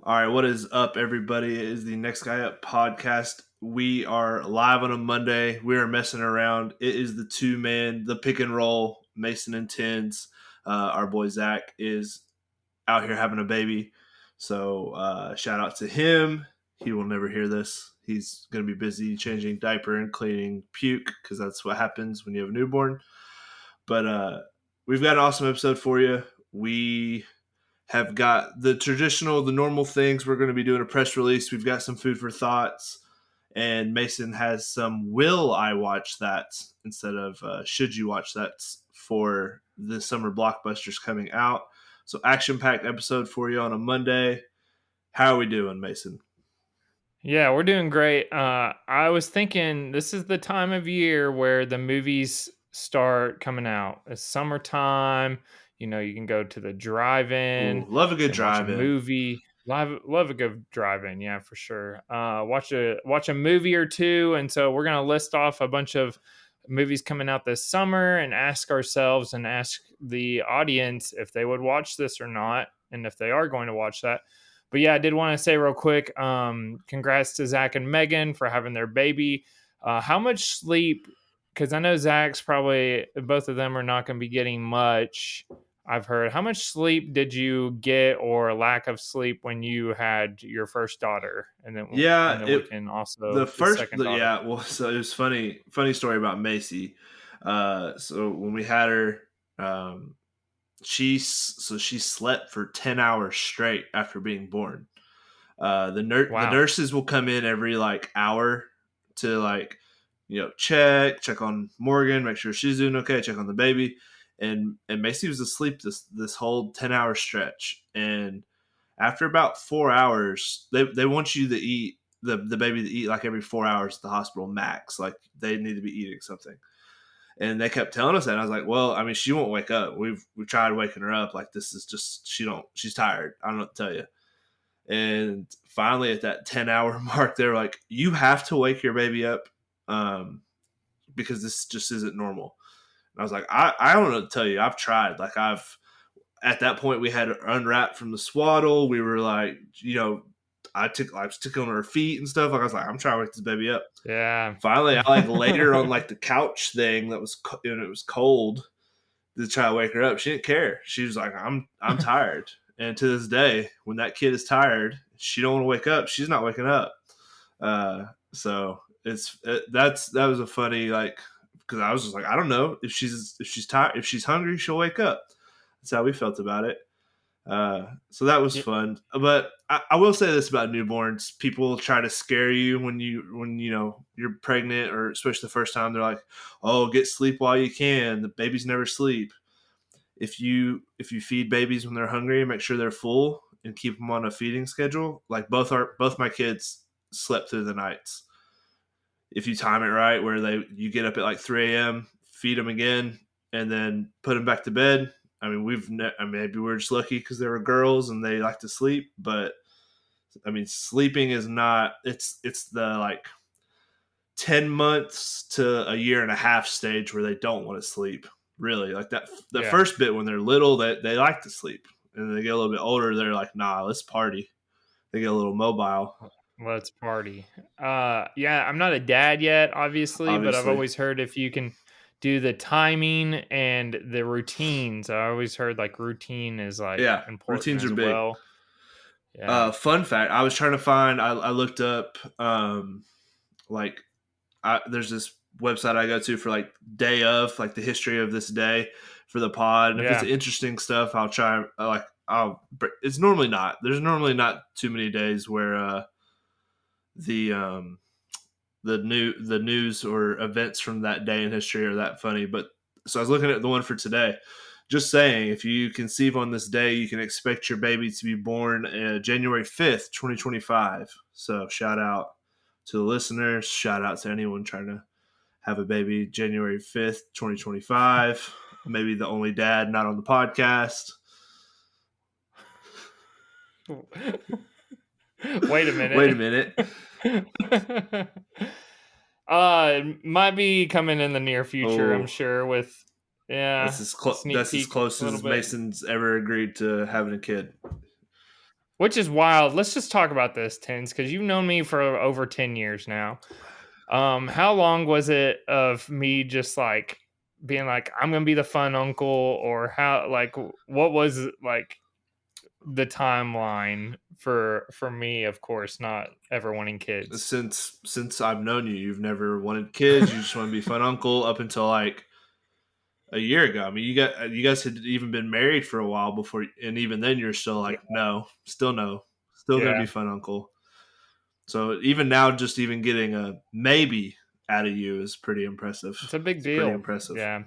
All right, what is up, everybody? It is the Next Guy Up podcast. We are live on a Monday. We are messing around. It is the two-man, the pick and roll, Mason and Tins. Our boy Zack is out here having a baby. So shout out to him. He will never hear this. He's going to be busy changing diaper and cleaning puke because that's what happens when you have a newborn. But we've got an awesome episode for you. We have got the normal things. We're going to be doing a press release. We've got some food for thoughts. And Mason has some will I watch that instead of should you watch that for the summer blockbusters coming out. So action-packed episode for you on a Monday. How are we doing, Mason? Yeah, we're doing great. I was thinking this is the time of year where the movies start coming out. It's summertime. You know, you can go to the drive-in, Ooh, love a you good can watch a drive-in. movie. Love a good drive-in, yeah, for sure. Watch a movie or two, and so we're gonna list off a bunch of movies coming out this summer and ask ourselves and ask the audience if they would watch this or not, and if they are going to watch that. But yeah, I did want to say real quick, congrats to Zach and Megan for having their baby. How much sleep? Because I know Zach's probably, both of them are not going to be getting much. I've heard. How much sleep did you get, or lack of sleep, when you had your first daughter, and Yeah, then we can the also the first second daughter. yeah. Well, so it was funny story about Macy. So when we had her, um, she slept for 10 hours straight after being born. The Wow. nurses will come in every like hour to check on Morgan, make sure she's doing okay, check on the baby, and Macy was asleep this whole 10-hour stretch. And after about 4 hours, they want you to eat the baby to eat like every 4 hours at the hospital max. Like they need to be eating something. And they kept telling us that. And I was like, well, I mean, she won't wake up. We've tried waking her up. Like this is just she's tired. I don't know what to tell you. And finally, at that 10-hour mark, they're like, you have to wake your baby up because this just isn't normal. And I was like, I don't know what to tell you. I've tried. At that point, we had her unwrapped from the swaddle. We were like, I was tickling her feet and stuff. Like I was like, I'm trying to wake this baby up. Yeah. Finally, I laid her on like the couch thing that was, it was cold to try to wake her up. She didn't care. She was like, I'm tired. And to this day, when that kid is tired, she don't want to wake up. She's not waking up. So that was a funny because I was just like, I don't know if she's tired, if she's hungry, she'll wake up. That's how we felt about it. So that was Yeah. fun. But I will say this about newborns: people try to scare you when you're pregnant, or especially the first time. They're like, "Oh, get sleep while you can. The babies never sleep." If you feed babies when they're hungry, make sure they're full and keep them on a feeding schedule. Like both my kids slept through the nights. If you time it right, where you get up at like 3 a.m., feed them again, and then put them back to bed. I mean, maybe we're just lucky because they were girls and they like to sleep, but I mean, sleeping is not. It's the 10 months to a year and a half stage where they don't want to sleep. Really, like that. The Yeah. first bit when they're little, they like to sleep, and then they get a little bit older. They're like, nah, let's party. They get a little mobile, Let's party. Yeah, I'm not a dad yet, obviously, but I've obviously. always heard if you can do the timing and the routines. I always heard like routine is like Yeah, important routines are as big. well. Yeah. Fun fact: I was trying to find. I looked up like there's this website I go to for like day of like the history of this day for the pod, and if it's Yeah. interesting stuff, I'll try. It's normally not. There's normally not too many days where the the news or events from that day in history are that funny. But so I was looking at the one for today. Just saying, if you conceive on this day, you can expect your baby to be born January 5th, 2025. So shout out to the listeners. Shout out to anyone trying to have a baby January 5th, 2025. Maybe the only dad not on the podcast. Wait a Wait a minute. minute. It might be coming in the near future, I'm Oh, sure, with yeah, sneak that's as peek close a little as bit. Mason's ever agreed to having a kid. which is wild. Let's just talk about this, Tins, because you've known me for over 10 years now. How long was it of me just like being like, I'm gonna be the fun uncle, or how like what was like the timeline for me, of course, not ever wanting kids. Since I've known you, you've never wanted kids. You just want to be fun uncle up until like a year ago. I mean, you guys had even been married for a while before, and even then, you're still Yeah. like, no, still gonna Yeah. be fun uncle. So even now, just even getting a maybe out of you is pretty impressive. It's a big It's pretty deal. impressive. Yeah.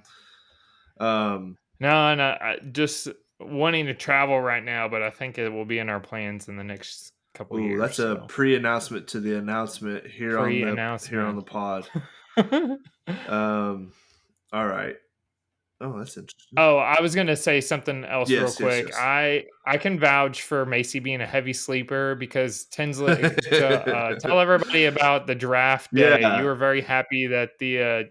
Um, No, and I just wanting to travel right now, but I think it will be in our plans in the next couple ooh, years. that's a So pre-announcement to the announcement here on the pre-announcement. pod. Um, all right. Oh, that's interesting. Oh, I was gonna say something else real Yes, yes, quick. yes. I can vouch for Macy being a heavy sleeper because Tinsley to tell everybody about the draft day. You Yeah, were very happy that the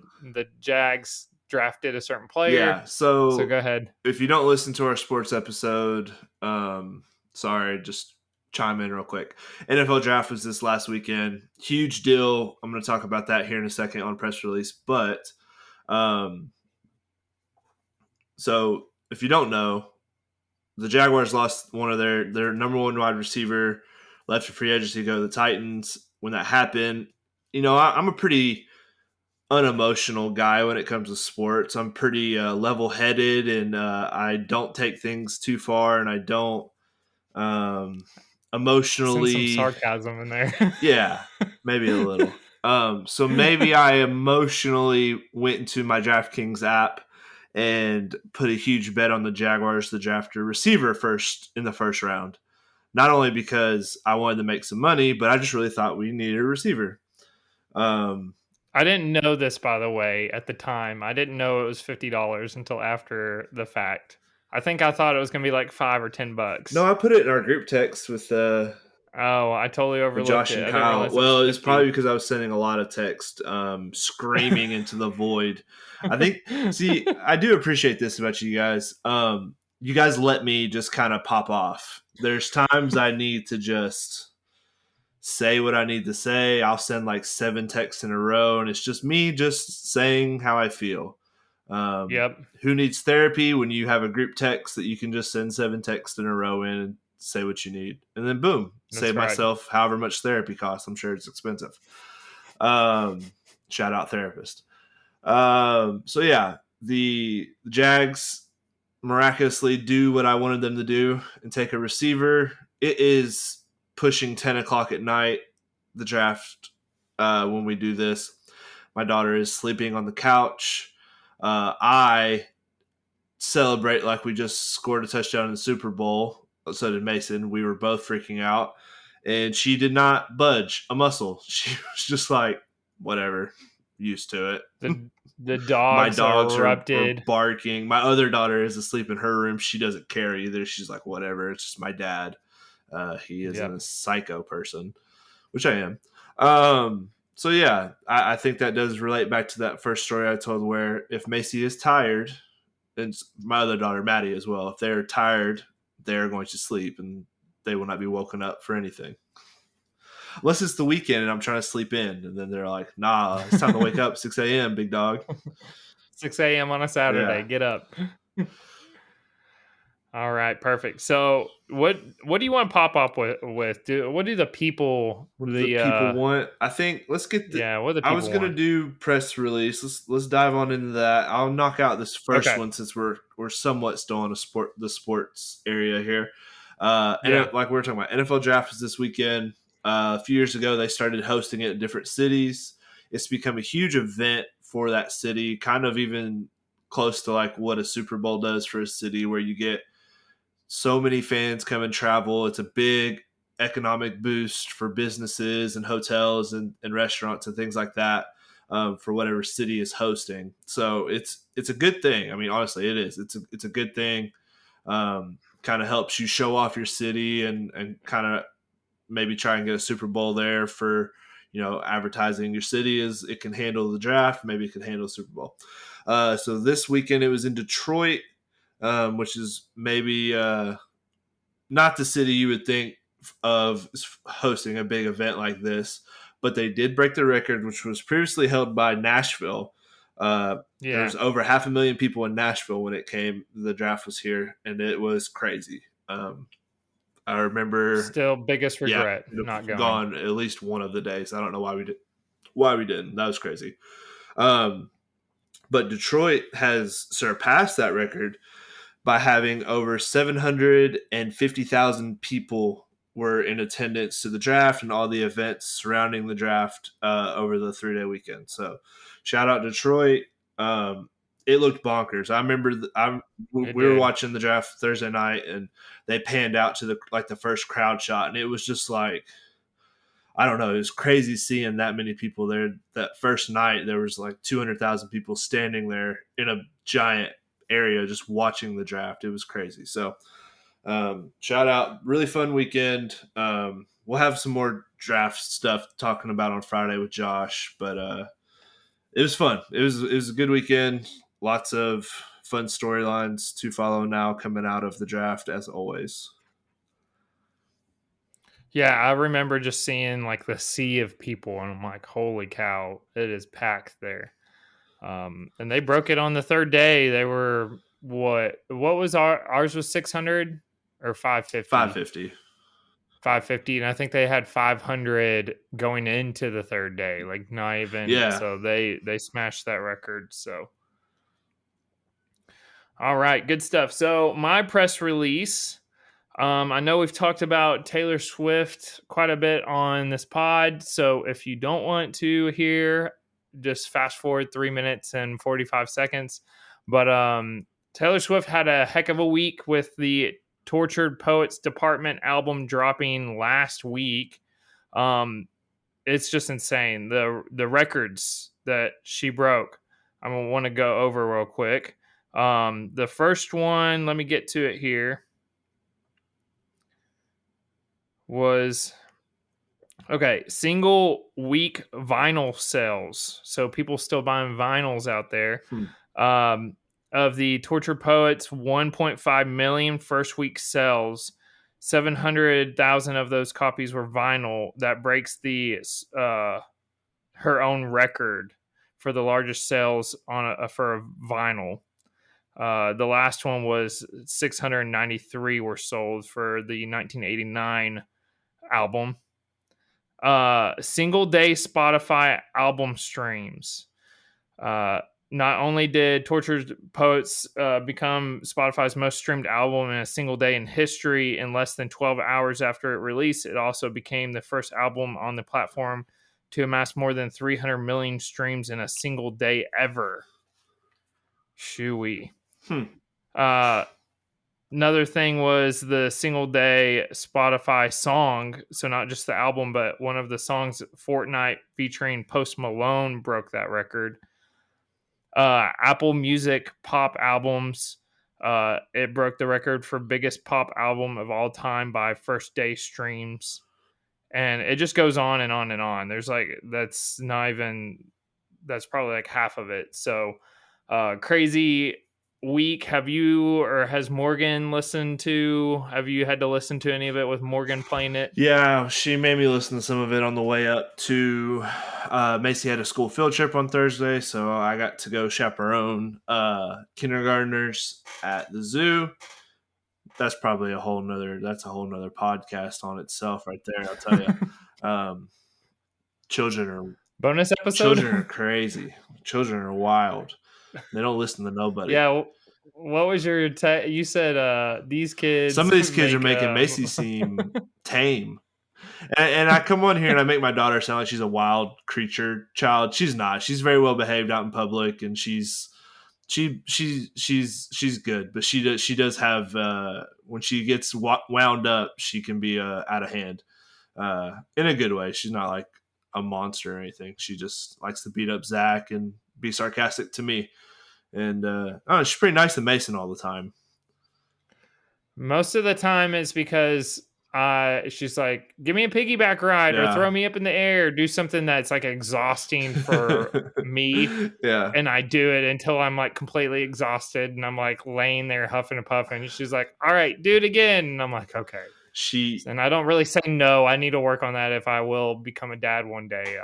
Jags drafted a certain player. yeah. So So go ahead. if you don't listen to our sports episode, sorry, just chime in real quick. NFL draft was this last weekend. Huge deal. I'm going to talk about that here in a second on press release. But um, so if you don't know, the Jaguars lost one of their number one wide receiver, left to free agency to go to the Titans. When that happened, I'm a pretty unemotional guy when it comes to sports. I'm pretty level headed, and I don't take things too far, and I don't um, Send some emotionally. sarcasm in there. Yeah, maybe a little. So maybe I emotionally went into my DraftKings app and put a huge bet on the Jaguars to draft a receiver first in the first round. Not only because I wanted to make some money, but I just really thought we needed a receiver. Um, I didn't know this, by the way, at the time. I didn't know it was $50 until after the fact. I think I thought it was gonna be like 5 or 10 bucks. no, I put it in our group text Oh, I totally with overlooked Josh it. and I didn't Kyle. realize it was Well, it's probably 50. because I was sending a lot of text, screaming into the void. I think. See, I do appreciate this about you guys. You guys let me just kind of pop off. There's times I need to just say what I need to say. I'll send like 7 texts in a row, and it's just me just saying how I feel. Yep, Who needs therapy when you have a group text that you can just send 7 texts in a row in and say what you need, and then boom, that's save right. myself however much therapy costs. I'm sure it's expensive. Shout out therapist. So yeah, the Jags miraculously do what I wanted them to do and take a receiver. It is pushing 10 o'clock at night, the draft, when we do this. My daughter is sleeping on the couch. I celebrate like we just scored a touchdown in the Super Bowl. So did Mason. We were both freaking out. And she did not budge a muscle. She was just like, whatever, used to it. The My dogs dogs are erupted. barking. My other daughter is asleep in her room. She doesn't care either. She's like, whatever. It's just my dad. He is Yep. a psycho person, which I am. So yeah, I think that does relate back to that first story I told, where if Macy is tired, and my other daughter Maddie as well, if they're tired, they're going to sleep and they will not be woken up for anything. Unless it's the weekend and I'm trying to sleep in, and then they're like, "Nah, it's time to wake up 6 a.m. Big dog." 6 a.m. on a Saturday. Yeah. Get up. All right, perfect. So what do you want to pop up with? What do the people What do the people want? I think let's get the. yeah, what do the I was people gonna want? do press release. Let's dive on into that. I'll knock out this first Okay. one since we're somewhat still in the sports area here. Yeah. Like we were talking about, NFL draft is this weekend. A few years ago, they started hosting it in different cities. It's become a huge event for that city, kind of even close to like what a Super Bowl does for a city, where you get so many fans come and travel. It's a big economic boost for businesses and hotels and restaurants and things like that, for whatever city is hosting. So it's a good thing. I mean, honestly, it is. It's a good thing. Kind of helps you show off your city and kind of maybe try and get a Super Bowl there for advertising your city as it can handle the draft. Maybe it can handle the Super Bowl. So this weekend it was in Detroit, which is maybe not the city you would think of hosting a big event like this, but they did break the record, which was previously held by Nashville. There Yeah. was over 500,000 people in Nashville when the draft was here, and it was crazy. I remember, Still biggest yeah, regret we'd not have going. gone at least one of the days. I don't know why we didn't. That was crazy. Um, but Detroit has surpassed that record by having over 750,000 people were in attendance to the draft and all the events surrounding the draft over the 3-day weekend. So, shout out Detroit. Um, it looked bonkers. I remember It we were did. watching the draft Thursday night, and they panned out to the first crowd shot, and it was just like, I don't know. It was crazy seeing that many people there. That first night, there was like 200,000 people standing there in a giant area just watching the draft. It was crazy. So, shout out. Really fun weekend. We'll have some more draft stuff talking about on Friday with Josh, but it was fun. It was a good weekend. Lots of fun storylines to follow now coming out of the draft, as always. Yeah, I remember just seeing like the sea of people, and I'm like, holy cow, it is packed there. And they broke it on the third day. They were what was ours was 600 or 550? 550. 550, and I think they had 500 going into the third day, like not even, Yeah. so they smashed that record. So all right, good stuff. So my press release, I know we've talked about Taylor Swift quite a bit on this pod. So if you don't want to hear, just fast forward 3 minutes and 45 seconds. But Taylor Swift had a heck of a week with the Tortured Poets Department album dropping last week. It's just insane. The records that she broke, I'm gonna want to go over real quick. The first one, let me get to it here, was okay, single week vinyl sales. So people still buying vinyls out there. Hmm. Of the Tortured Poets, 1.5 million first week sales. 700,000 of those copies were vinyl. That breaks the her own record for the largest sales on for a vinyl. The last one was 693 were sold for the 1989 album. Single day Spotify album streams. Not only did Tortured Poets become Spotify's most streamed album in a single day in history in less than 12 hours after it released, it also became the first album on the platform to amass more than 300 million streams in a single day ever. Shooey. Another thing was the single day Spotify song. So not just the album, but one of the songs, Fortnite featuring Post Malone, broke that record. Apple Music pop albums. It broke the record for biggest pop album of all time by first day streams. And it just goes on and on and on. There's like, that's probably like half of it. So crazy week. Have you has Morgan have you had to listen to any of it with Morgan playing it? Yeah, she made me listen to some of it on the way up to Macy had a school field trip on Thursday, so I got to go chaperone kindergartners at the zoo. That's probably a whole nother podcast on itself right there, I'll tell you. Children Bonus episode? are crazy. Children are wild. They don't listen to nobody. Yeah. What was your you said these kids, some of these kids are making Macy seem tame. And I come on here and I make my daughter sound like she's a wild creature child. She's not. She's very well behaved out in public, and she's good. But she does have when she gets wound up, she can be out of hand in a good way. She's not like a monster or anything. She just likes to beat up Zack and be sarcastic to me. And she's pretty nice to Mason all the time. Most of the time it's because she's like, give me a piggyback ride or throw me up in the air, do something that's like exhausting for me. Yeah. And I do it until I'm like completely exhausted and I'm like laying there huffing and puffing. And she's like, all right, do it again. And I'm like, okay. She And I don't really say no. I need to work on that if I will become a dad one day.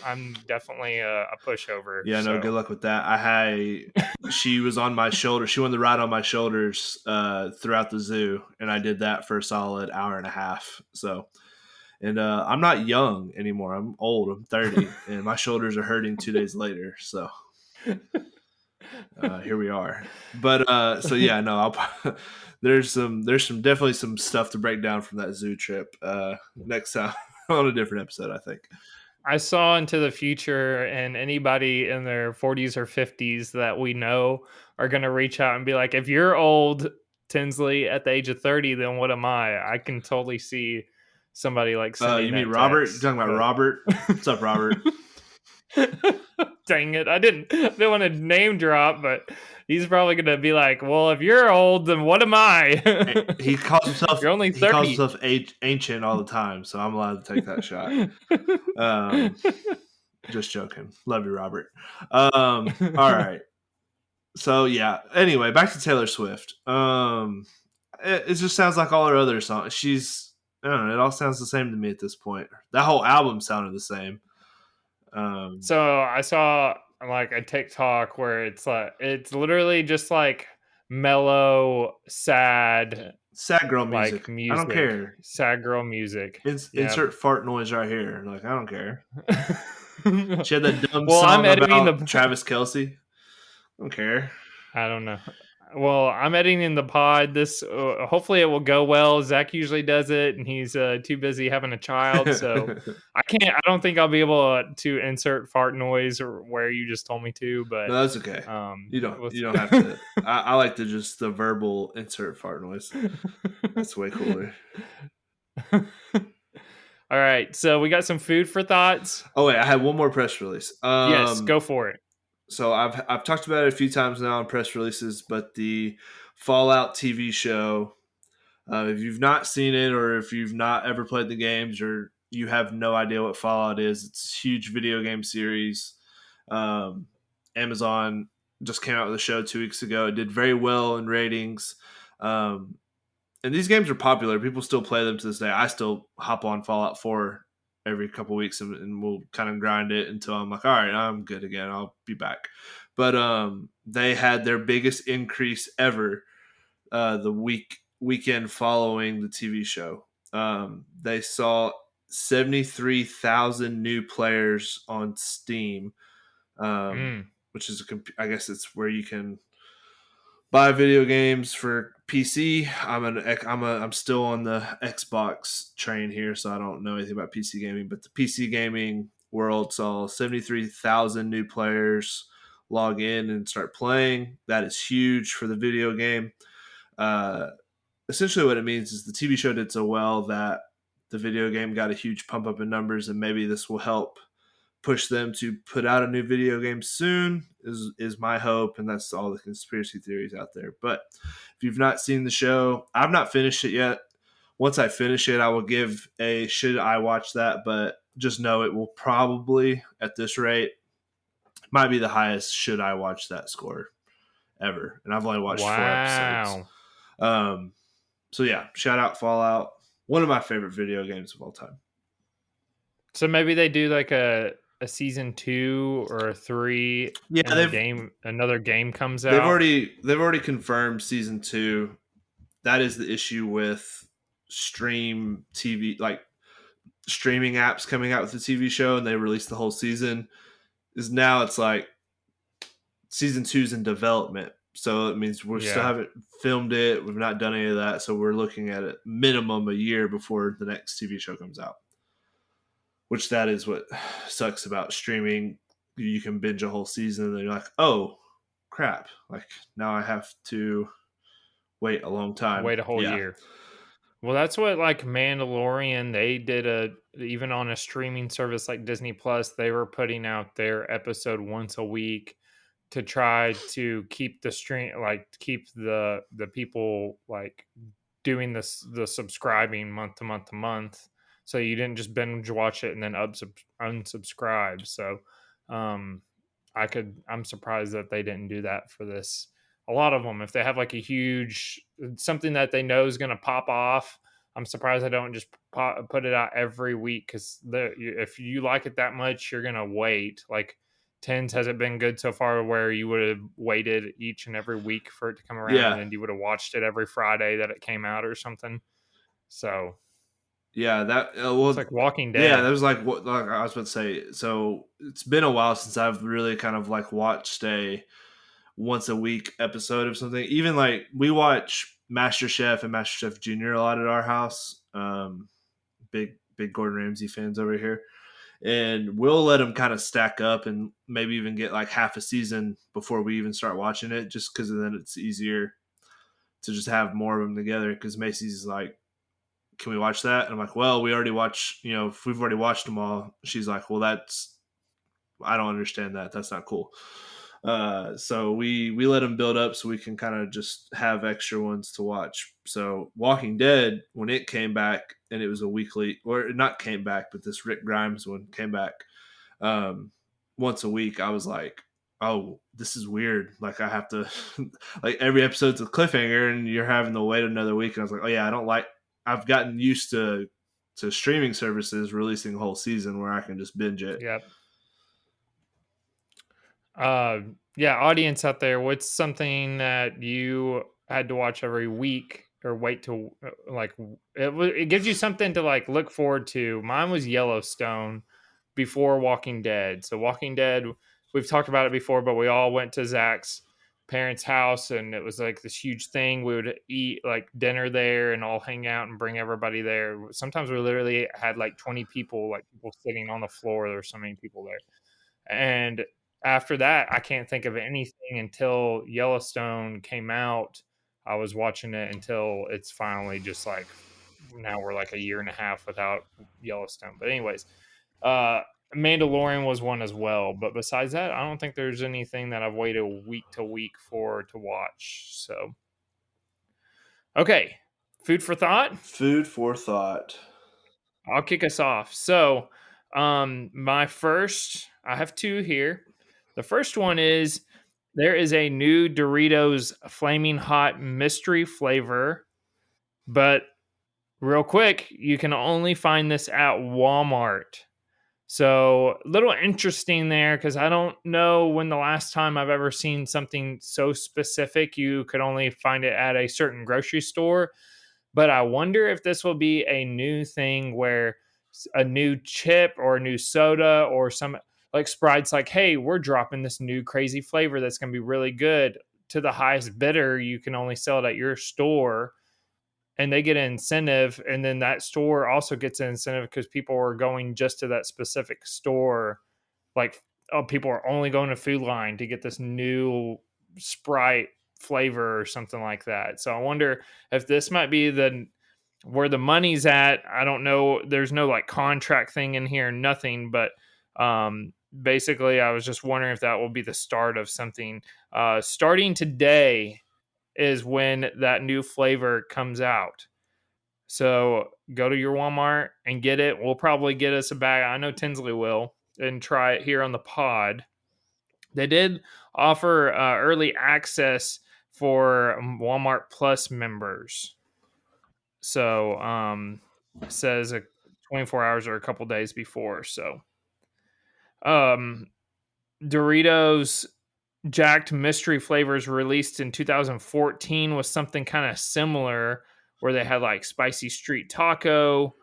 I'm definitely a pushover. Yeah, no, good So luck with that. She was on my shoulder. She wanted to ride on my shoulders throughout the zoo, and I did that for a solid hour and a half. So, and I'm not young anymore. I'm old. I'm 30, and my shoulders are hurting 2 days later. So here we are. But so yeah, no, there's some definitely some stuff to break down from that zoo trip next time on a different episode, I think. I saw into the future, and anybody in their 40s or 50s that we know are going to reach out and be like, if you're old, Tinsley, at the age of 30, then what am I? I can totally see somebody like sending You mean that Robert? You're text. talking about Robert? What's up, Robert? Dang it. I didn't want to name drop, but he's probably going to be like, well, if you're old, then what am I? He calls himself You're only he calls 30. himself ancient all the time, so I'm allowed to take that shot. Um, just joking. Love you, Robert. All right. So yeah. Anyway, back to Taylor Swift. It just sounds like all her other songs. I don't know. It all sounds the same to me at this point. That whole album sounded the same. So I saw like a TikTok where it's literally just like mellow, sad, Sad girl like music. I don't music, care. sad girl music. Yep. Insert fart noise right here. Like I don't care. She had that dumb Well, I'm song editing about the. Travis Kelce. I don't care. I don't know. Well, I'm editing the pod. This hopefully it will go well. Zach usually does it, and he's too busy having a child, so I can't. I don't think I'll be able to insert fart noise or where you just told me to. But No, that's okay. You don't. let's- You don't have to. I like to just the verbal insert fart noise. That's way cooler. All right, so we got some food for thoughts. Oh wait, I had one more press release. Yes, go for it. So I've talked about it a few times now on press releases, but the Fallout TV show. If you've not seen it, or if you've not ever played the games, or you have no idea what Fallout is, it's a huge video game series. Um, Amazon just came out with a show 2 weeks ago. It did very well in ratings. Um, and these games are popular. People still play them to this day. I still hop on Fallout 4 every couple weeks, and we'll kind of grind it until I'm like, all right, I'm good again. I'll be back. But they had their biggest increase ever the weekend following the TV show. They saw 73,000 new players on Steam, which is I guess it's where you can buy video games for PC. I'm still on the Xbox train here, so I don't know anything about PC gaming. But the PC gaming world saw 73,000 new players log in and start playing. That is huge for the video game. Essentially, what it means is the TV show did so well that the video game got a huge pump up in numbers, and maybe this will help push them to put out a new video game soon is my hope, and that's all the conspiracy theories out there. But if you've not seen the show, I've not finished it yet. Once I finish it, I will give a should I watch that, but just know it will probably at this rate might be the highest should I watch that score ever, and I've only watched 4 episodes. So yeah, shout out Fallout, one of my favorite video games of all time. So maybe they do like a season 2 or 3. Yeah, and another game comes out. They've already confirmed season 2. That is the issue with stream TV, like streaming apps coming out with the TV show, and they release the whole season. Is now it's like season 2's in development, so it means we still haven't filmed it. We've not done any of that, so we're looking at it minimum a year before the next TV show comes out. Which that is what sucks about streaming. You can binge a whole season, and then you're like, oh crap! Like now I have to wait a long time. Wait a whole year. Well, that's what like Mandalorian, they did even on a streaming service like Disney Plus, they were putting out their episode once a week to try to keep the keep the people like doing the subscribing month to month to month. So you didn't just binge watch it and then unsubscribe. So I'm surprised that they didn't do that for this. A lot of them, if they have like a huge something that they know is going to pop off, I'm surprised I don't just put it out every week because if you like it that much, you're gonna wait. Like Tens hasn't been good so far where you would have waited each and every week for it to come around, and Yeah, then you would have watched it every Friday that it came out or something. So yeah, that it's well, like Walking yeah, that Dead. was like what like I was about to say. So it's been a while since I've really kind of like watched a once a week episode of something. Even like we watch MasterChef and MasterChef Junior a lot at our house. Big Gordon Ramsay fans over here, and we'll let them kind of stack up and maybe even get like half a season before we even start watching it, just because then it's easier to just have more of them together. Because Macy's like, can we watch that? And I'm like, well, we already watched, if we've already watched them all. She's like, well, I don't understand that. That's not cool. So we let them build up so we can kind of just have extra ones to watch. So Walking Dead, when it came back and it was a weekly, or not came back, but this Rick Grimes one came back um, once a week, I was like, oh, this is weird. Like I have to, like every episode's a cliffhanger, and you're having to wait another week. And I was like, oh yeah, I don't like. I've gotten used to streaming services releasing a whole season where I can just binge it. Yep. Yeah, audience out there, what's something that you had to watch every week or wait to it gives you something to like look forward to. Mine was Yellowstone before Walking Dead. So Walking Dead, we've talked about it before, but we all went to Zach's parents' house and it was like this huge thing. We would eat like dinner there and all hang out and bring everybody there. Sometimes we literally had like 20 people, like people sitting on the floor. There were so many people there. And after that, I can't think of anything until Yellowstone came out. I was watching it until it's finally just like now we're like a year and a half without Yellowstone. But anyways, uh Mandalorian was one as well. But besides that, I don't think there's anything that I've waited week to week for to watch. So okay. Food for thought. Food for thought. I'll kick us off. So, my first, I have two here. The first one is there is a new Doritos Flaming Hot mystery flavor, but real quick, you can only find this at Walmart. So, a little interesting there because I don't know when the last time I've ever seen something so specific. You could only find it at a certain grocery store, but I wonder if this will be a new thing where a new chip or a new soda or some like Sprite's like, hey, we're dropping this new crazy flavor that's going to be really good to the highest bidder. You can only sell it at your store and they get an incentive. And then that store also gets an incentive because people are going just to that specific store. Like, oh, people are only going to Food Line to get this new Sprite flavor or something like that. So I wonder if this might be the where the money's at. I don't know. There's no like contract thing in here, nothing. But basically, I was just wondering if that will be the start of something. Starting today is when that new flavor comes out. So go to your Walmart and get it. We'll probably get us a bag. I know Tinsley will and try it here on the pod. They did offer early access for Walmart Plus members. So it says 24 hours or a couple days before. So um, Doritos Jacked mystery flavors released in 2014 was something kind of similar where they had like spicy street taco,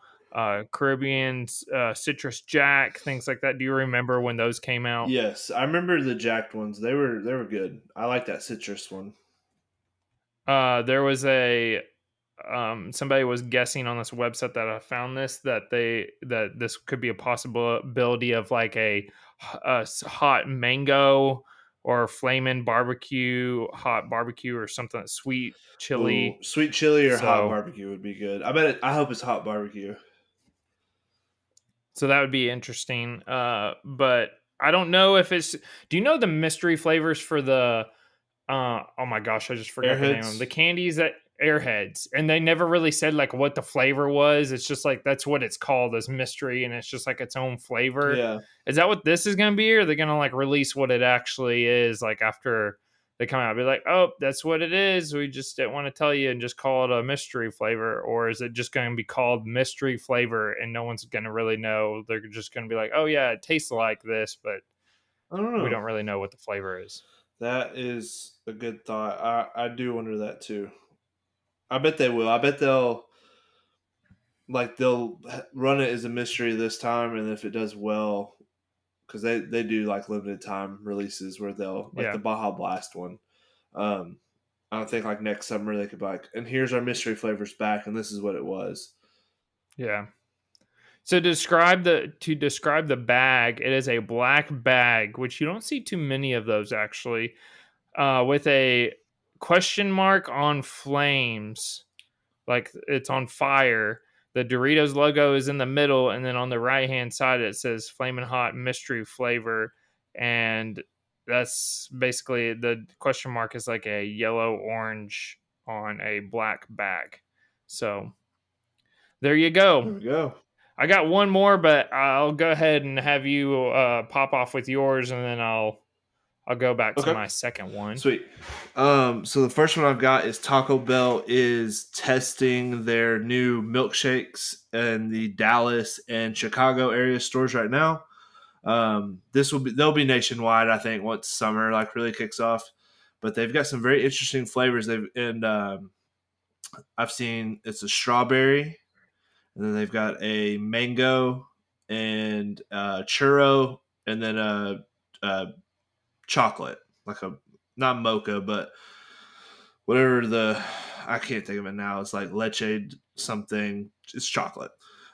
Caribbean citrus jack, things like that. Do you remember when those came out? Yes, I remember the jacked ones. They were good. I like that citrus one. There was a somebody was guessing on this website that I found this that this could be a possibility of like a hot mango or flaming barbecue, hot barbecue or something sweet Ooh, chili. sweet chili or hot So barbecue would be good. I bet. I hope it's hot barbecue. so that would be interesting. But I don't know if it's. Do you know the mystery flavors for the oh my gosh, I just forgot the name of them. The Airheads. candies that Airheads, and they never really said like what the flavor was. It's just like that's what it's called as mystery, and it's just like its own flavor. Yeah. Is that what this is going to be, or are they going to like release what it actually is like after they come out and be like, "Oh, that's what it is. We just didn't want to tell you and just call it a mystery flavor," or is it just going to be called mystery flavor and no one's going to really know? They're just going to be like, "Oh yeah, it tastes like this," but I don't we know. don't really know what the flavor is. That is a good thought. I do wonder that too. I bet they will. I bet they'll run it as a mystery this time, and if it does well, because they do like limited time releases where they'll like the Yeah, Baja Blast one. Um, I don't think like next summer they could be like, and here's our mystery flavors back, and this is what it was. yeah. So describe the bag, it is a black bag, which you don't see too many of those actually, with a question mark on flames, like it's on fire. The Doritos logo is in the middle, and then on the right hand side it says "Flamin' Hot Mystery Flavor," and that's basically the question mark is like a yellow orange on a black bag. So there you There go. we go. I got one more, but I'll go ahead and have you pop off with yours, and then I'll go back to Okay. my second one. Sweet. So the first one I've got is Taco Bell is testing their new milkshakes in the Dallas and Chicago area stores right now. They'll be nationwide, I think, once summer like really kicks off. But they've got some very interesting flavors. I've seen it's a strawberry, and then they've got a mango and churro, and then a chocolate, like a not mocha, but whatever I can't think of it now. It's like leche something. It's chocolate.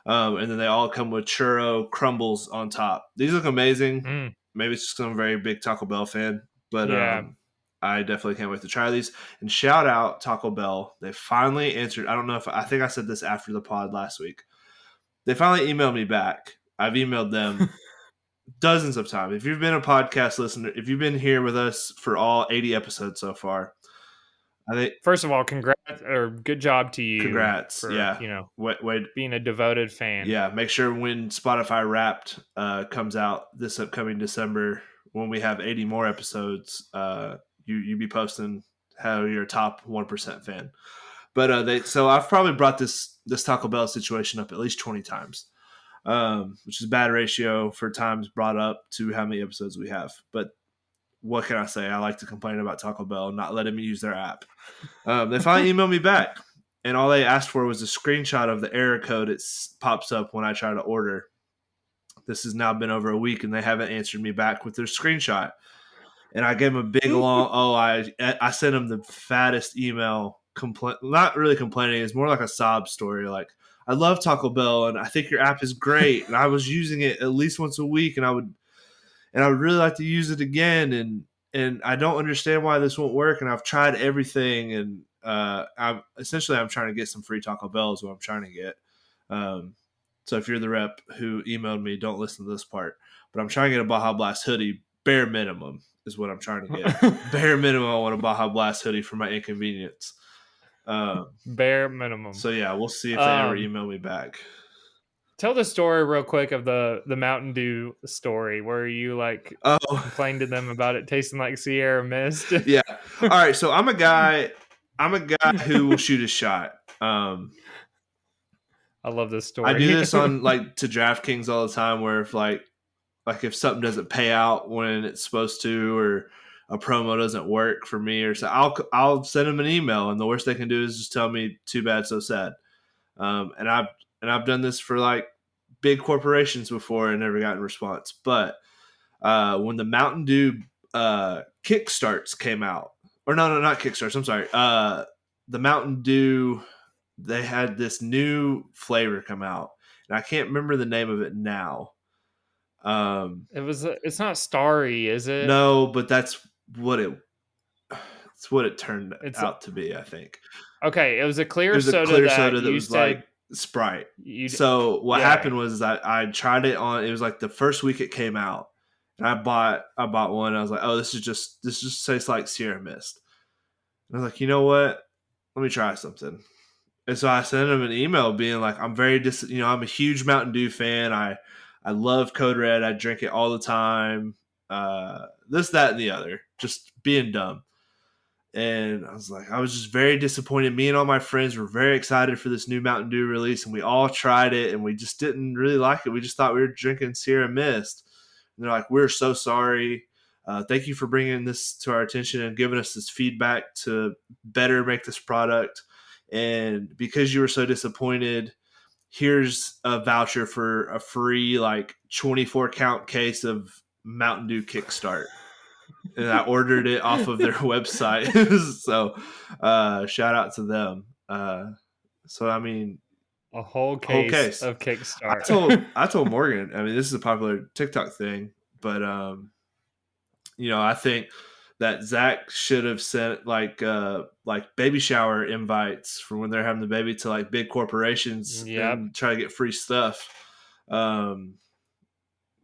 And then they all come with churro crumbles on top. These look amazing. Mm, Maybe it's just 'cause I'm a very big Taco Bell fan, but yeah. I definitely can't wait to try these. And shout out Taco Bell. They finally answered. I don't know if I think I said this after the pod last week. They finally emailed me back. I've emailed them dozens of times. If you've been a podcast listener, if you've been here with us for all 80 episodes so far, I think First of all, congrats or good job to you congrats. for Yeah. Wait. being a devoted fan. Yeah. Make sure when Spotify Wrapped comes out this upcoming December, when we have 80 more episodes, you be posting how you're a top 1% fan. But so I've probably brought this Taco Bell situation up at least 20 times, which is a bad ratio for times brought up to how many episodes we have. But what can I say? I like to complain about Taco Bell and not letting me use their app. They finally emailed me back, and all they asked for was a screenshot of the error code. It pops up when I try to order. This has now been over a week, and they haven't answered me back with their screenshot. And I gave them a big long. I sent them the fattest email. Not really complaining. It's more like a sob story. Like, I love Taco Bell, and I think your app is great, and I was using it at least once a week, and I would really like to use it again, and I don't understand why this won't work, and I've tried everything, and I'm trying to get some free Taco Bell is what I'm trying to get. Um, so if you're the rep who emailed me, don't listen to this part. But I'm trying to get a Baja Blast hoodie, bare minimum is what I'm trying to get. Bare minimum, I want a Baja Blast hoodie for my inconvenience. Bare minimum. So yeah, we'll see if they ever email me back. Tell the story real quick of the Mountain Dew story where you like Oh, complained to them about it tasting like Sierra Mist. yeah. All right. So I'm a guy. I'm a guy who will shoot a shot. I love this I do story. this on like to DraftKings all the time, where if like if something doesn't pay out when it's supposed to, or a promo doesn't work for me, or so I'll send them an email, and the worst they can do is just tell me too bad, so sad. And I've done this for like big corporations before and never gotten a response. But when the Mountain Dew Kickstarts came out, or no, not Kickstarts. I'm sorry. The Mountain Dew, they had this new flavor come out, and I can't remember the name of it now. It's not starry, is it? No, but what it it's what it turned It's out to be. I think okay. It was a it clear was a soda clear that soda that you was like said Sprite. you. So what Yeah. happened was I tried it on. It was like the first week it came out, and I bought one. I was like, oh, this just tastes like Sierra Mist. And I was like, you know what? Let me try something. And so I sent him an email being like, I'm I'm a huge Mountain Dew fan. I love Code Red. I drink it all the time. This, that, and the other. Just being dumb. And I was like, I was just very disappointed. Me and all my friends were very excited for this new Mountain Dew release, and we all tried it, and we just didn't really like it. We just thought we were drinking Sierra Mist. And they're like, we're so sorry. Thank you for bringing this to our attention and giving us this feedback to better make this product. And because you were so disappointed, here's a voucher for a free 24 count case of Mountain Dew Kickstart. And I ordered it off of their website. So shout out to them. So I mean, A whole whole case case. of Kickstart. I told Morgan, I mean, this is a popular TikTok thing, but I think that Zack should have sent baby shower invites for when they're having the baby to like big corporations Yep. and try to get free stuff.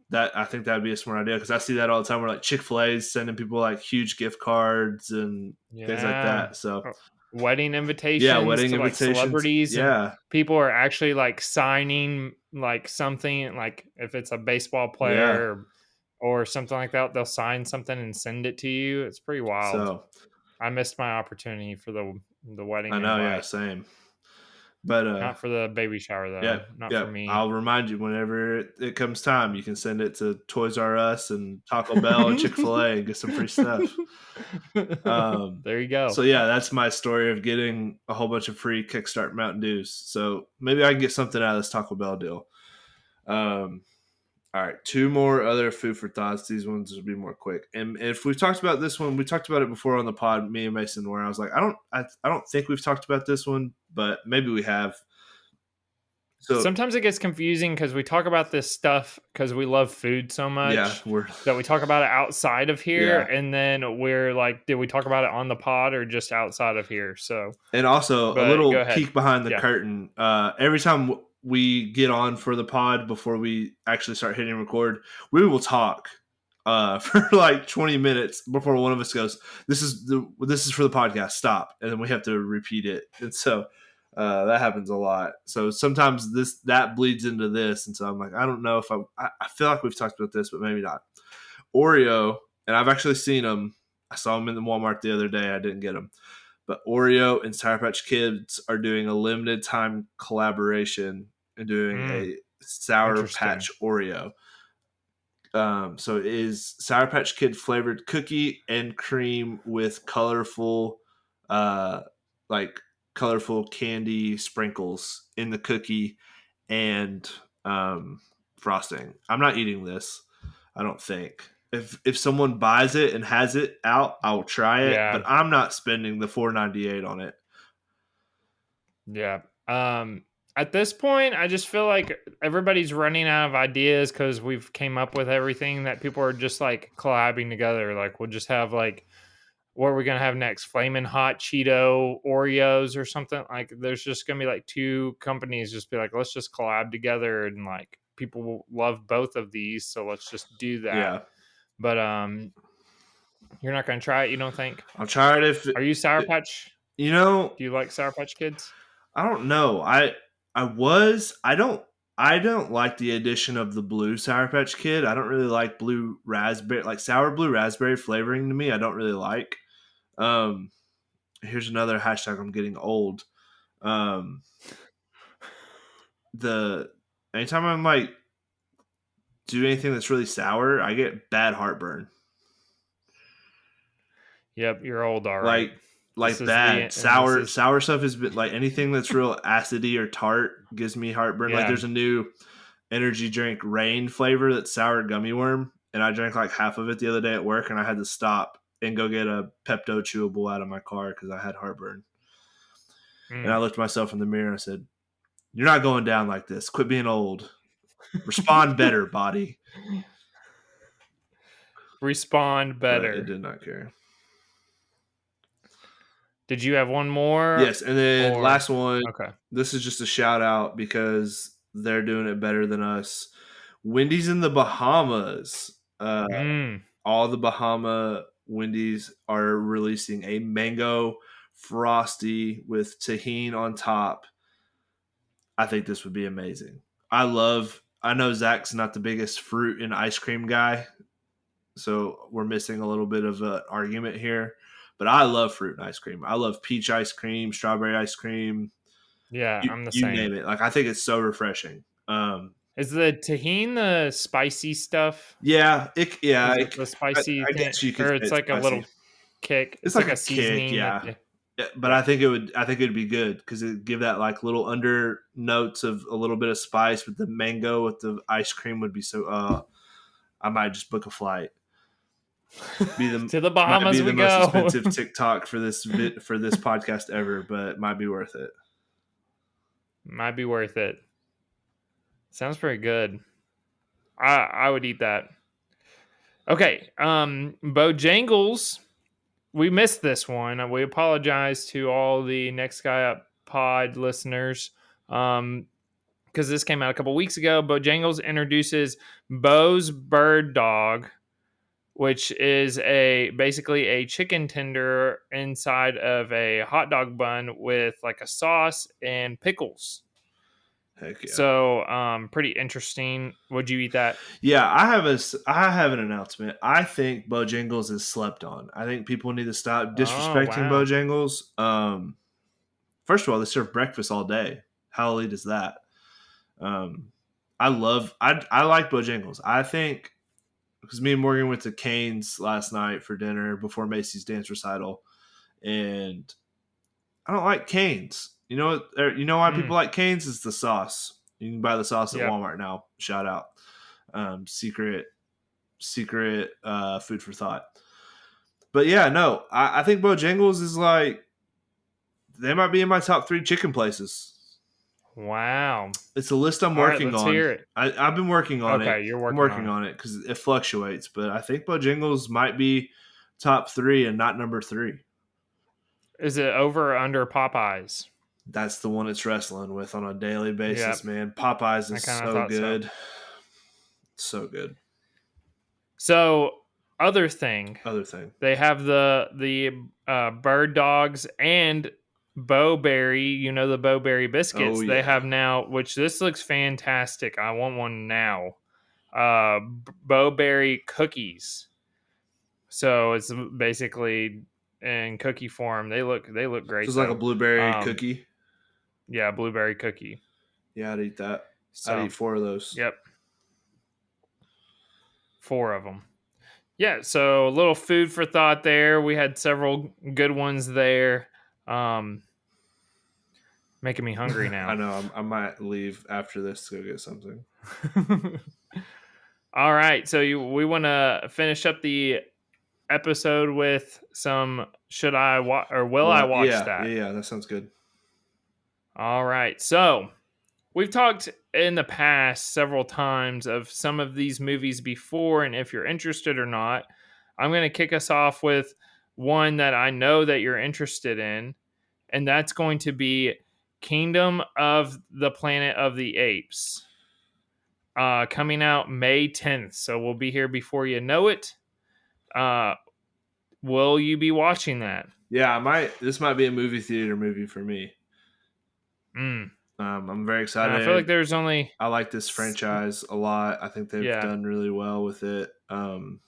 That I think that'd be a smart idea, because I see that all the time where like Chick-fil-A is sending people like huge gift cards and things like Yeah. that. So Wedding yeah, invitations wedding to like invitations. celebrities, and Yeah, people are actually like signing like something, like if it's a baseball yeah. player or something like that, they'll sign something and send it to you. It's pretty wild. So I missed my opportunity for the I wedding know, yeah, invite. same. But Not for the baby shower yeah, though. Not yeah. for me. I'll remind you whenever it comes time. You can send it to Toys R Us and Taco Bell and Chick-fil-A and get some free stuff. There you go. So yeah, that's my story of getting a whole bunch of free Kickstart Mountain Dews. So maybe I can get something out of this Taco Bell deal. All right, two more other food for thoughts. These ones will be more quick. And if we've talked about this one, we talked about it before on the pod, me and Mason, where I was like, I don't think we've talked about this one, but maybe we have. So Sometimes it gets confusing because we talk about this stuff because we love food so yeah, much we're that we talk about it outside of here, yeah. and then we're like, did we talk about it on the pod or just outside of here? So, And also a but go little ahead. peek behind the Yeah. curtain. Every time we get on for the pod before we actually start hitting record, we will talk for like 20 minutes before one of us goes, this is for the podcast, stop, and then we have to repeat it. And so that happens a lot. So sometimes that bleeds into this, and so I'm like, I don't know if I feel like we've talked about this, but maybe not. Oreo, and I've actually seen them. I saw them in the Walmart the other day. I didn't get them. But Oreo and Sour Patch Kids are doing a limited time collaboration and doing Mm, a Sour interesting. Patch Oreo. So it is Sour Patch Kid flavored cookie and cream with colorful, uh, like colorful candy sprinkles in the cookie and frosting. I'm not eating this. I don't think. If someone buys it and has it out, I'll try it, but Yeah. I'm not spending the $4.98 on it. Yeah. At this point, I just feel like everybody's running out of ideas because we've came up with everything that people are just like collabing together. Like we'll just have like, what are we gonna have next? Flamin' Hot Cheeto Oreos or something? Like there's just gonna be like two companies just be like, let's just collab together, and like people will love both of these, so let's just do that. Yeah, But you're not gonna try it, you don't think? I'll try it if Are you Sour Patch? you know. Do you like Sour Patch Kids? I don't know. I don't like the addition of the blue Sour Patch Kid. I don't really like blue raspberry, like sour blue raspberry flavoring to me. I don't really like. Um, Here's another hashtag. I'm getting old. Um, the Anytime I'm like do anything that's really sour, I get bad heartburn. Yep, you're old, all right. Like This like is the bad and this is sour stuff has been like anything that's real acidy or tart gives me heartburn. Like yeah. there's a new energy drink rain flavor that's sour gummy worm, and I drank like half of it the other day at work, and I had to stop and go get a Pepto chewable out of my car because I had heartburn. And I Mm. looked at myself in the mirror and I said, "You're not going down like this. Quit being old. Respond better, body." Respond But it better. did not care. Did you have one more Yes, and then or last one. okay. This is just a shout out because they're doing it better than us. Wendy's in the Bahamas. Mm. All the Bahama Wendy's are releasing a mango frosty with tahini on top. I think this would be amazing. I know Zach's not the biggest fruit and ice cream guy, so we're missing a little bit of an argument here. But I love fruit and ice cream. I love peach ice cream, strawberry ice cream. Yeah, You I'm the you same. name it. Like I think it's so refreshing. Is the tahini the spicy stuff? Yeah, Is it the spicy I thing, guess you could or say it's it's like a spicy. little kick? It's It's like like a a kick, seasoning that yeah. they, Yeah, but yeah. I think it'd be good because it'd give that like little under notes of a little bit of spice with the mango with the ice cream would be so. I might just book a flight. Be the To the Might be Bahamas the we most go. expensive TikTok for for this podcast ever, but might be worth it. Might be worth it. Sounds pretty good. I would eat that. Okay, Bojangles. We missed this one. We apologize to all the Next Guy Up pod listeners. Because this came out a couple weeks ago. Bojangles introduces Bo's Bird Dog, which is basically a chicken tender inside of a hot dog bun with like a sauce and pickles. Heck yeah. So pretty interesting. Would you eat that? Yeah, I have an announcement. I think Bojangles is slept on. I think people need to stop Oh disrespecting wow. Bojangles. First of all, they serve breakfast all day. How elite is that? Um, I like Bojangles. I think because me and Morgan went to Cane's last night for dinner before Macy's dance recital, and I don't like Cane's. You know why people Mm, like Cane's is the sauce. You can buy the sauce at yep. Walmart now. Shout out, secret food for thought. But yeah, no, I think Bojangles is like they might be in my top 3 chicken places. Wow. It's a list I'm All right, working let's on. hear it. I've been working on it. Okay, you're I'm working working on it. on it because it fluctuates, but I think Bojangles might be top 3 and not number 3. Is it over or under Popeyes? That's the one it's wrestling with on a daily basis, Yep. man. Popeyes I is kind of so thought so. good. So good. So, other thing, Other thing. they have the bird dogs and Bowberry. You know the Bowberry Oh biscuits they yeah. have now, which this looks fantastic. I want one now. Bowberry cookies. So it's basically in cookie form. They look So great it's like a though. blueberry Um, cookie. yeah, blueberry cookie. Yeah, I'd eat that. I'd So eat 4 of those. yep, 4 of them. Yeah, so a little food for thought there. We had several good ones there. Um, Making me hungry I now. know. I might leave after this to go get something. All right, so we want to finish up the episode with some should I watch or will I Well, watch that? yeah. That sounds good. All right, so we've talked in the past several times of some of these movies before, and if you're interested or not, I'm going to kick us off with one that I know that you're interested in, and that's going to be Kingdom of the Planet of the Apes, coming out May 10th. So we'll be here before you know it. Uh, will you be watching that? Yeah, I might. This might be a movie theater movie for me. Mm. I'm very And I feel like excited. there's only, I like this franchise a lot. I think they've yeah. done really well with it. And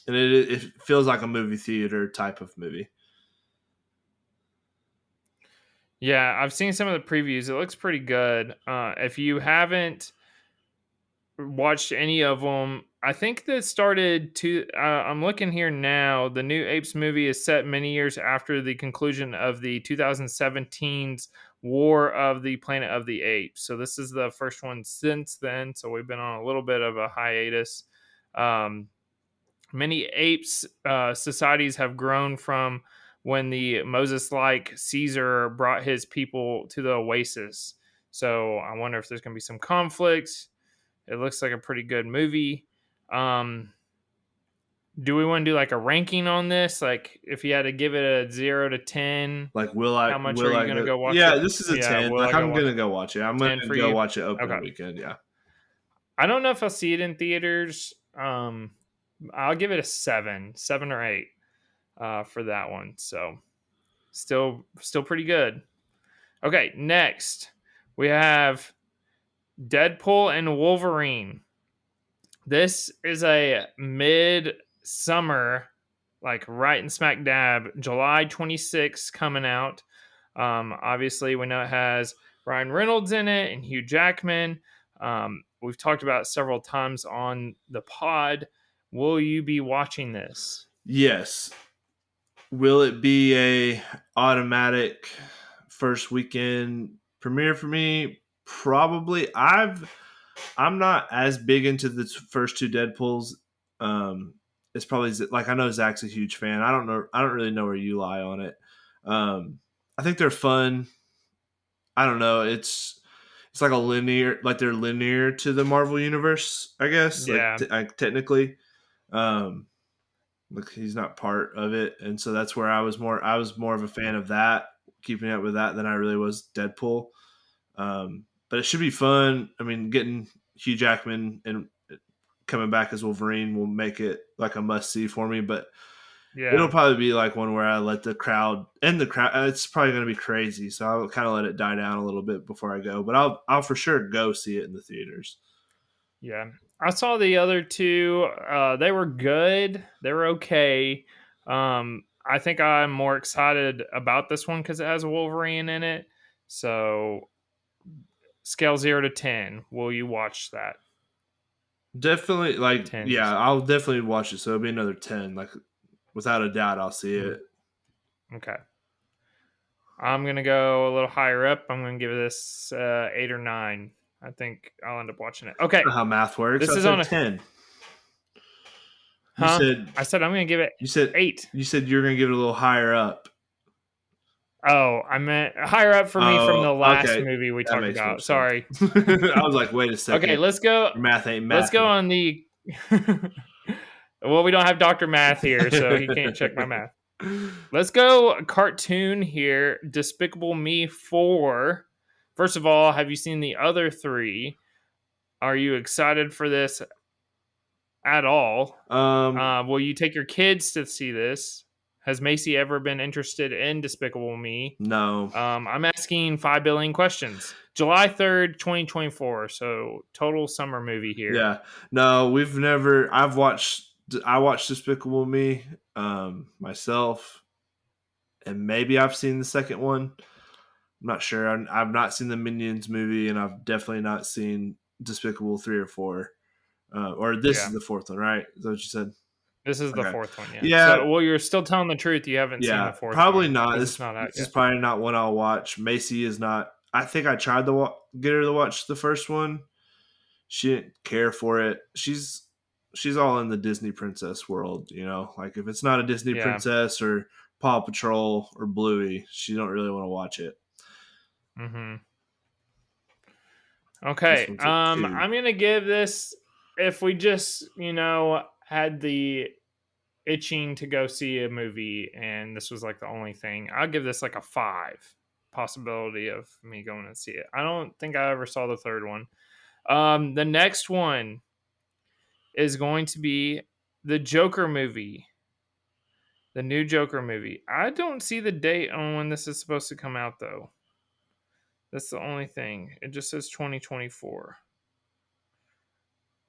it feels like a movie theater type of movie. Yeah, I've seen some of the previews. It looks pretty good. If you haven't watched any of them, I think that started to. I'm looking here now. The new Apes movie is set many years after the conclusion of the 2017's War of the Planet of the Apes. So this is the first one since then. So we've been on a little bit of a hiatus. Um, Many apes societies have grown from when the Moses-like Caesar brought his people to the oasis. So I wonder if there's going to be some conflict. It looks like a pretty good movie. Um, do we want to do like a ranking on this? Like if you had to give it a 0 to 10, Like, how much are will you I going to go? go watch Yeah, it? this is a Yeah, 10. will Like, I go I'm watch gonna go watch it. I'm 10 gonna for go you? watch it opening Okay. weekend. Yeah. I don't know if I'll see it in theaters. I'll give it a 7 or 8 for that one. So still pretty good. Okay, next we have Deadpool and Wolverine. This is a mid-summer like right in smack dab, July 26th coming out. Obviously, we know it has Ryan Reynolds in it and Hugh Jackman. We've talked about it several times on the pod. Will you be watching this? Yes. Will it be a automatic first weekend premiere for me? Probably. I'm not as big into the first two Deadpools. It's probably like I know Zach's a huge fan. I don't know. I don't really know where you lie on it. I think they're fun. I don't know. It's like a linear, like they're linear to the Marvel universe, I guess. Yeah, Like technically, um, like he's not part of it, and so that's where I was more of a fan of that, keeping up with that than I really was Deadpool. But it should be fun. I mean, getting Hugh Jackman and coming back as Wolverine will make it like a must see for me. But it'll yeah, probably be like one where I let the crowd and the crowd. It's probably going to be crazy, so I'll kind of let it die down a little bit before I go. But I'll for sure go see it in the theaters. yeah. I saw the other two. They were good. They were okay. I think I'm more excited about this one because it has a Wolverine in it. So, scale 0 to 10. Will you watch that? Definitely, like 10. yeah, I'll definitely watch it. So it'll be another 10. Like without a doubt, I'll see Mm, it. okay. I'm gonna go a little higher up. I'm gonna give this 8 or 9. I think I'll end up watching it. Okay, Not how math works. this I is on said a 10. You huh. said I said I'm gonna give it you said 8. you said you're gonna give it a little higher up. Oh, I meant higher up for me from Oh, the last okay. movie we That talked makes more about. sense. Sorry. I was like, wait a Okay, second. let's go. Your math ain't Let's math. go on the. Well, we don't have Doctor Math here, so he can't check my math. Let's go cartoon here. Despicable Me 4. First of all, have you seen the other 3? Are you excited for this at all? um, Will you take your kids to see this? Has Macy ever been interested in Despicable Me? no. I'm asking 5 billion questions. July 3rd, 2024. So total summer movie here. Yeah. No, we've never I watched Despicable Me myself, and maybe I've seen the second one. I'm not sure. I've not seen the Minions movie, and I've definitely not seen Despicable 3 or 4. Or this Yeah. is the fourth one, right? Is that what you said? This is the Okay. fourth one, yeah. Yeah, So, well, you're still telling the truth. You haven't seen yeah. the fourth Probably one not. because it's not out This is yet. probably not one I'll watch. Macy is not. I think I tried to get her to watch the first one. She didn't care for it. She's all in the Disney princess world, you know. Like if it's not a Disney Yeah. princess or Paw Patrol or Bluey, she don't really want to watch it. Hmm. This Okay. one's a 2. I'm gonna give this. If we just, had the itching to go see a movie, and this was like the only thing, I'll give this like a 5. Possibility of me going and see it. I don't think I ever saw the third one. The next one is going to be the Joker movie. The new Joker movie. I don't see the date on when this is supposed to come out, though. That's the only thing. It just says 2024.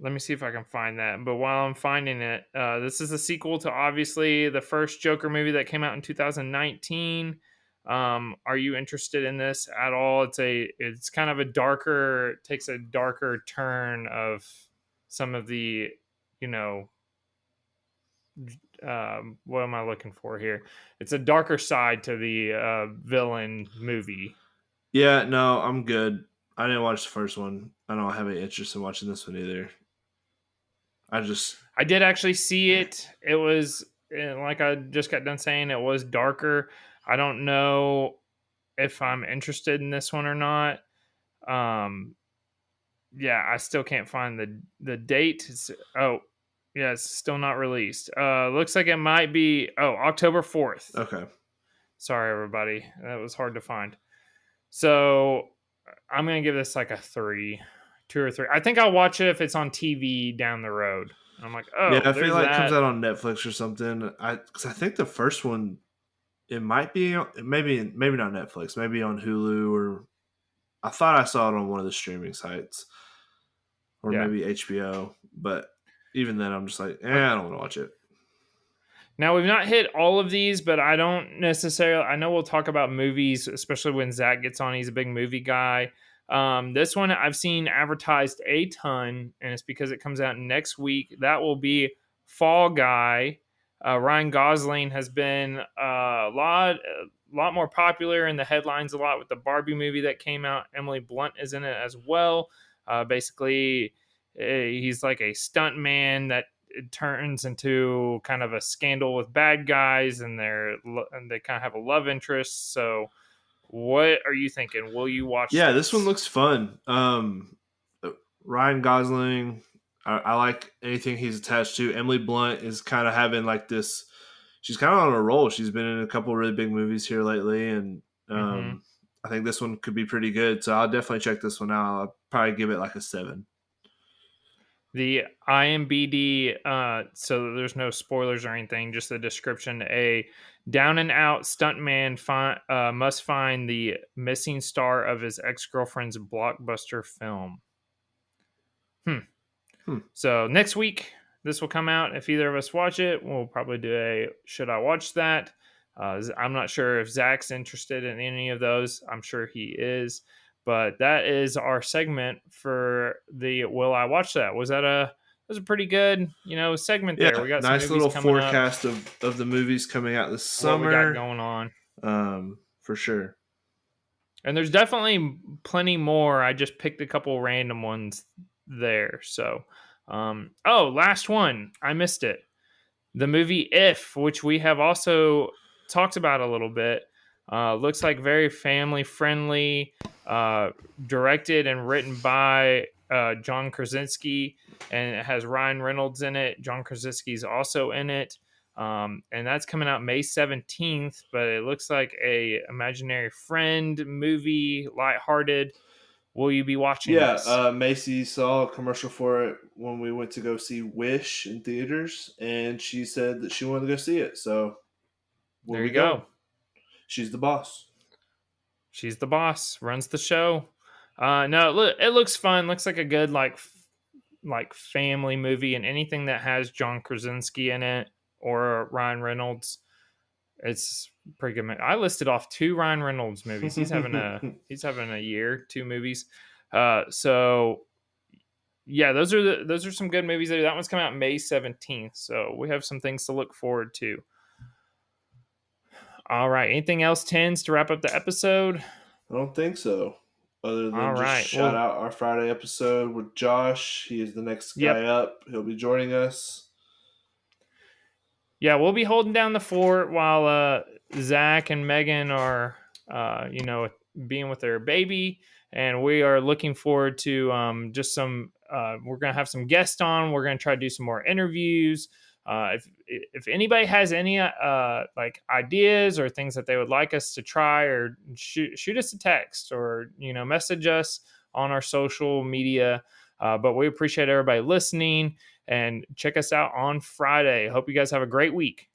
Let me see if I can find that. But while I'm finding it, this is a sequel to obviously the first Joker movie that came out in 2019. Are you interested in this at all? It's kind of a darker, takes a darker turn of some of the, you know, what am I looking for here? It's a darker side to the villain movie. Yeah, no, I'm good. I didn't watch the first one. I don't have any interest in watching this one either. I just I did actually see it. It was like I just got done saying, it was darker. I don't know if I'm interested in this one or not. Um, yeah, I still can't find the date. Oh, yeah, it's still not released. Looks like it might be October 4th. okay. Sorry, everybody, that was hard to find. So I'm gonna give this like a 3, 2 or 3. I think I'll watch it if it's on TV down the road. I'm like, Yeah, oh, I feel there's like it comes that. out on Netflix or something. Because I think the first one it might be maybe not Netflix, maybe on Hulu or I thought I saw it on one of the streaming sites or Yeah. maybe HBO. But even then, I'm just like, Okay. I don't want to watch it. Now we've not hit all of these, but I don't necessarily. I know we'll talk about movies, especially when Zach gets on. He's a big movie guy. This one I've seen advertised a ton, and it's because it comes out next week. That will be Fall Guy. Ryan Gosling has been a lot more popular in the headlines a lot with the Barbie movie that came out. Emily Blunt is in it as well. Basically, he's like a stunt man that it turns into kind of a scandal with bad guys, and they kind of have a love interest. So, what are you thinking? Will you watch Yeah, this one this? looks fun. Ryan Gosling, I like anything he's attached to. Emily Blunt is kind of having like this. She's kind of on a roll. She's been in a couple of really big movies here lately, and Mm-hmm. I think this one could be pretty good. So I'll definitely check this one out. I'll probably give it like a 7. The IMBD, so there's no spoilers or anything, just the description. A down and out stuntman must find the missing star of his ex girlfriend's blockbuster film. Hmm. Hmm. So next week, this will come out. If either of us watch it, we'll probably do a should I watch that? I'm not sure if Zach's interested in any of those. I'm sure he is. But that is our segment for the will I watch that? Was a pretty good, segment there. Yeah, We got some nice movies little coming up. forecast of the movies coming out this What we got summer. going on. For sure. And there's definitely plenty more. I just picked a couple random ones there. So, last one. I missed it. The movie If, which we have also talked about a little bit, looks like very family friendly, uh, directed and written by John Krasinski, and it has Ryan Reynolds in it. John Krasinski is also in it. And that's coming out May 17th, but it looks like a imaginary friend movie, lighthearted. Will you be watching Yeah, this? Macy saw a commercial for it when we went to go see Wish in theaters, and she said that she wanted to go see it. So we'll There be you go. going. She's the boss. She's the boss, runs the show. No, it looks fun. Looks like a good like family movie, and anything that has John Krasinski in it or Ryan Reynolds, it's pretty good. I listed off 2 Ryan Reynolds movies. He's having a year, 2 movies. So yeah, those are some good movies. That one's coming out May 17th, so we have some things to look forward to. All right, anything else, Tens, to wrap up the episode? I don't think so. Other All than just right, shout well, out our Friday episode with Josh. He is the next guy yep. up. He'll be joining us. Yeah, we'll be holding down the fort while Zach and Megan are, being with their baby, and we are looking forward to just some. We're gonna have some guests on. We're gonna try to do some more interviews. If anybody has any like ideas or things that they would like us to try, or shoot us a text, or message us on our social media. But we appreciate everybody listening, and check us out on Friday. Hope you guys have a great week.